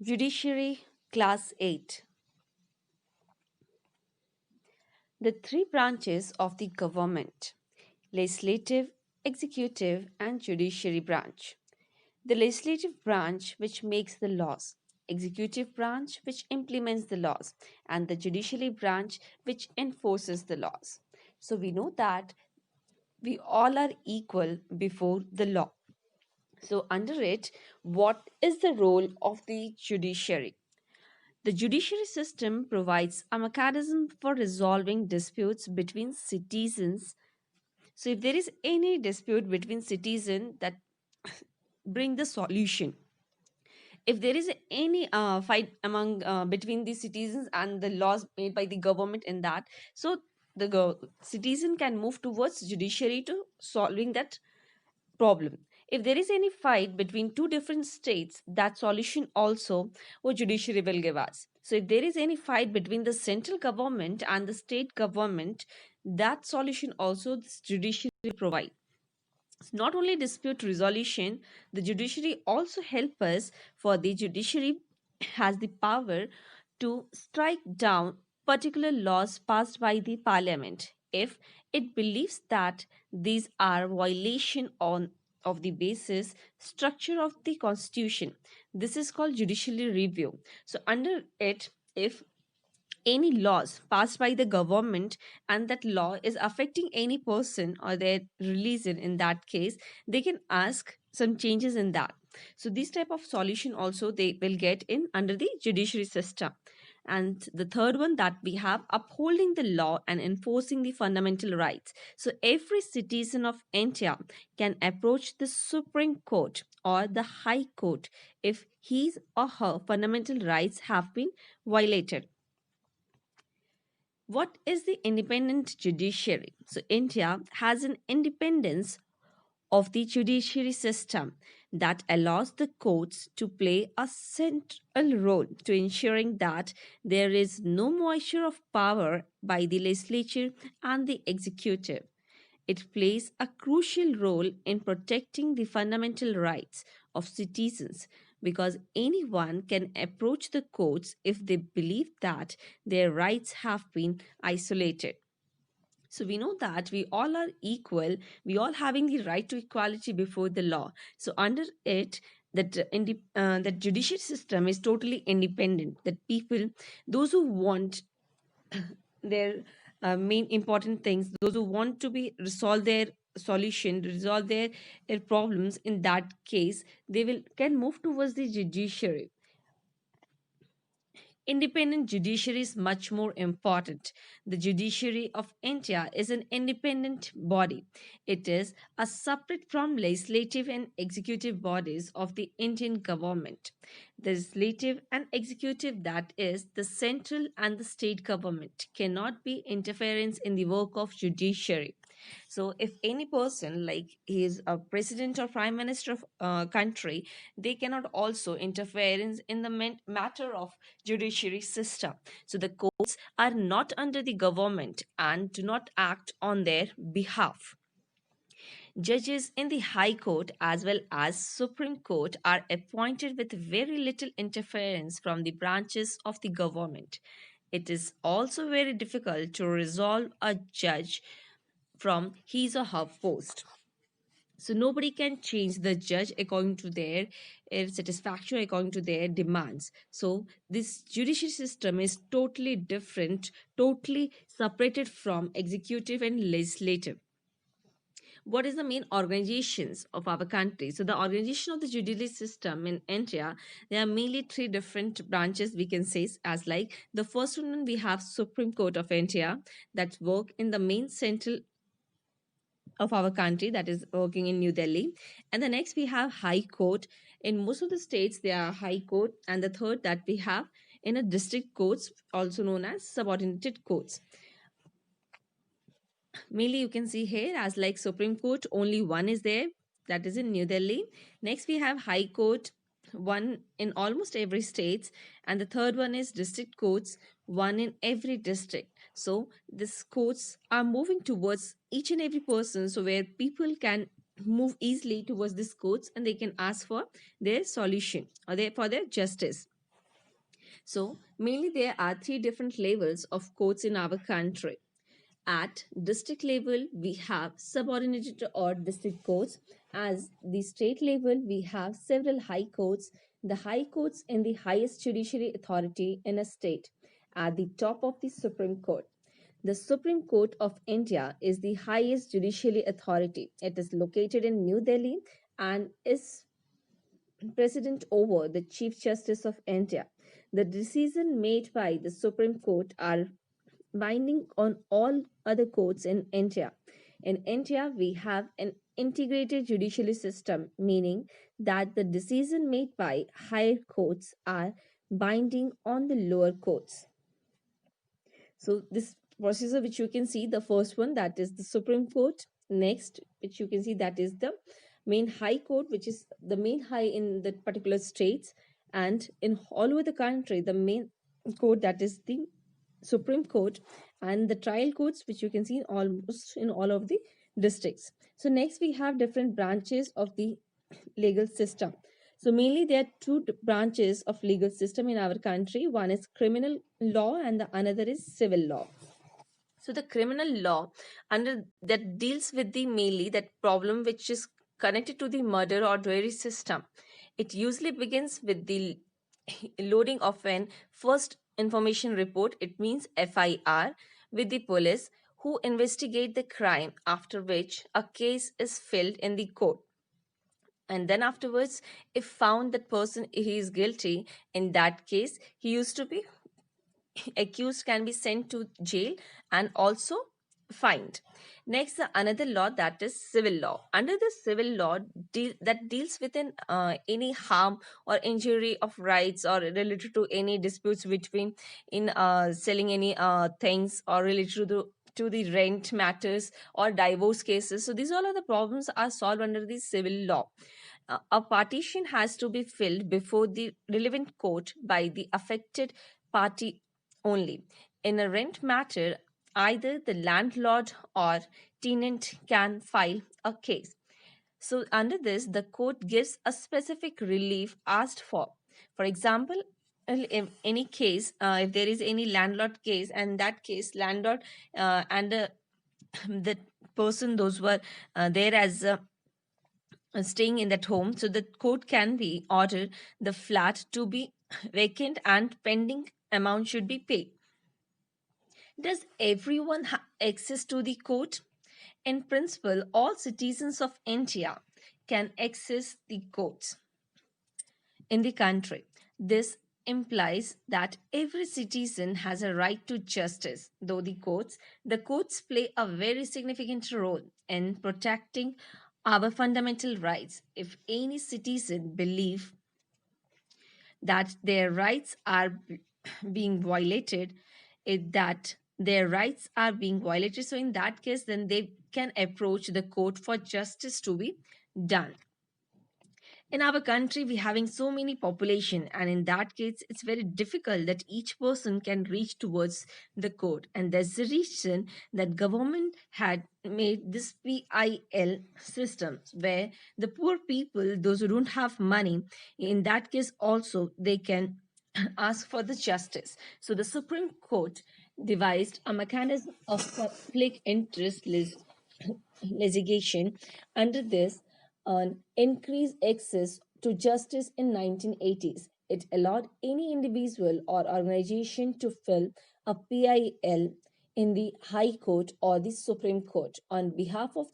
Judiciary Class 8. The three branches of the government: legislative, executive, and judiciary branch. The legislative branch, which makes the laws, executive branch, which implements the laws, and the judiciary branch, which enforces the laws. So we know that we all are equal before the law. So, under it, what is the role of the judiciary? The judiciary system provides a mechanism for resolving disputes between citizens. So, if there is any dispute between citizens, that bring the solution. If there is any fight among between the citizens and the laws made by the government in that, so the citizen can move towards judiciary to solving that problem. If there is any fight between two different states, that solution also what judiciary will give us. So if there is any fight between the central government and the state government, that solution also this judiciary provide. It's not only dispute resolution, the judiciary also help us. For the judiciary has the power to strike down particular laws passed by the parliament if it believes that these are violation on of the basis structure of the constitution. This is called judicial review. So under it, if any laws passed by the government and that law is affecting any person or their religion, in that case they can ask some changes in that. So this type of solution also they will get in under the judiciary system. And the third one that we have, upholding the law and enforcing the fundamental rights. So every citizen of India can approach the Supreme Court or the High Court if his or her fundamental rights have been violated. What is the independent judiciary? So, India has an independence of the judiciary system that allows the courts to play a central role to ensuring that there is no moisture of power by the legislature and the executive. It plays a crucial role in protecting the fundamental rights of citizens because anyone can approach the courts if they believe that their rights have been isolated. So we know that we all are equal, we all having the right to equality before the law. So under it, that judicial system is totally independent. That people, those who want their main important things, those who want to be resolve their solution, resolve their problems, in that case they will can move towards the judiciary. Independent judiciary is much more important. The judiciary of India is an independent body. It is a separate from legislative and executive bodies of the Indian government. The legislative and executive, that is the central and the state government, cannot be interference in the work of judiciary. So if any person, like he is a president or prime minister of a country, they cannot also interfere in the matter of judiciary system. So the courts are not under the government and do not act on their behalf. Judges in the High Court as well as Supreme Court are appointed with very little interference from the branches of the government. It is also very difficult to resolve a judge from his or her post. So nobody can change the judge according to their satisfaction, according to their demands. So this judicial system is totally different, totally separated from executive and legislative. What is the main organizations of our country? So the organization of the judicial system in India, there are mainly three different branches, we can say, as like the first one we have Supreme Court of India, that work in the main central of our country, that is working in New Delhi. And the next we have High Court. In most of the states they are High Court. And the third that we have in a district courts, also known as subordinated courts. Mainly you can see here as like Supreme Court, only one is there, that is in New Delhi. Next we have High Court, one in almost every states, and the third one is district courts, one in every district. So these courts are moving towards each and every person, so where people can move easily towards these courts and they can ask for their solution or for their justice. So, mainly there are three different levels of courts in our country. At district level, we have subordinated or district courts. As the state level, we have several high courts. The high courts in the highest judiciary authority in a state. At the top of the Supreme Court. The Supreme Court of India is the highest judiciary authority. It is located in New Delhi and is president over the Chief Justice of India. The decision made by the Supreme Court are binding on all other courts in India. In India, we have an integrated judicial system, meaning that the decision made by higher courts are binding on the lower courts. So this procedure which you can see, the first one, that is the Supreme Court. Next, which you can see, that is the main high court, which is the main high in the particular states, and in all over the country the main court, that is the Supreme Court, and the trial courts which you can see in almost in all of the districts. So next we have different branches of the legal system. So mainly there are two branches of legal system in our country. One is criminal law and the another is civil law. So the criminal law under that deals with the mainly that problem which is connected to the murder or dowry system. It usually begins with the loading of an first information report, it means FIR, with the police who investigate the crime, after which a case is filed in the court. And then afterwards, if found that person he is guilty, in that case he used to be accused, can be sent to jail and also fined. Next, the another law, that is civil law. Under the civil law that deals with any harm or injury of rights or related to any disputes between in selling any things or related to the rent matters or divorce cases. So these all of the problems are solved under the civil law. A partition has to be filled before the relevant court by the affected party only. In a rent matter, either the landlord or tenant can file a case. So, under this, the court gives a specific relief asked for. For example, in any case, if there is any landlord case, and that case, landlord and the person, those were there as staying in that home, so the court can be ordered the flat to be vacant and pending amount should be paid. Does everyone have access to the court? In principle, all citizens of India can access the courts in the country. This implies that every citizen has a right to justice, though the courts play a very significant role in protecting our fundamental rights. If any citizen believe that their rights are being violated, that their rights are being violated, so in that case then they can approach the court for justice to be done. In our country we having so many population, and in that case it's very difficult that each person can reach towards the court, and that's the reason that government had made this PIL systems, where the poor people, those who don't have money, in that case also they can ask for the justice. So the Supreme Court devised a mechanism of public interest litigation. Under this, an increased access to justice in 1980s. It allowed any individual or organization to fill a PIL in the High Court or the Supreme Court on behalf of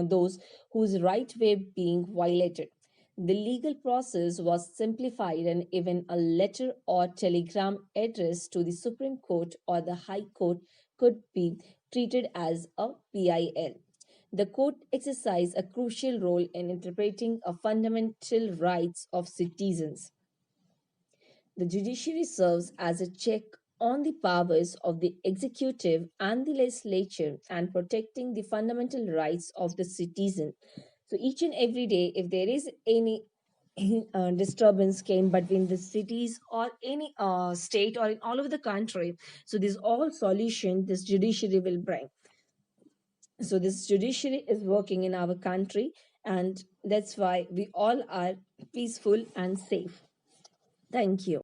those whose right were being violated. The legal process was simplified, and even a letter or telegram addressed to the Supreme Court or the High Court could be treated as a PIL. The court exercise a crucial role in interpreting a fundamental rights of citizens. The judiciary serves as a check on the powers of the executive and the legislature and protecting the fundamental rights of the citizen. So each and every day, if there is any disturbance came between the cities or any state or in all over the country, so this all solution this judiciary will bring. So this judiciary is working in our country, and that's why we all are peaceful and safe. Thank you.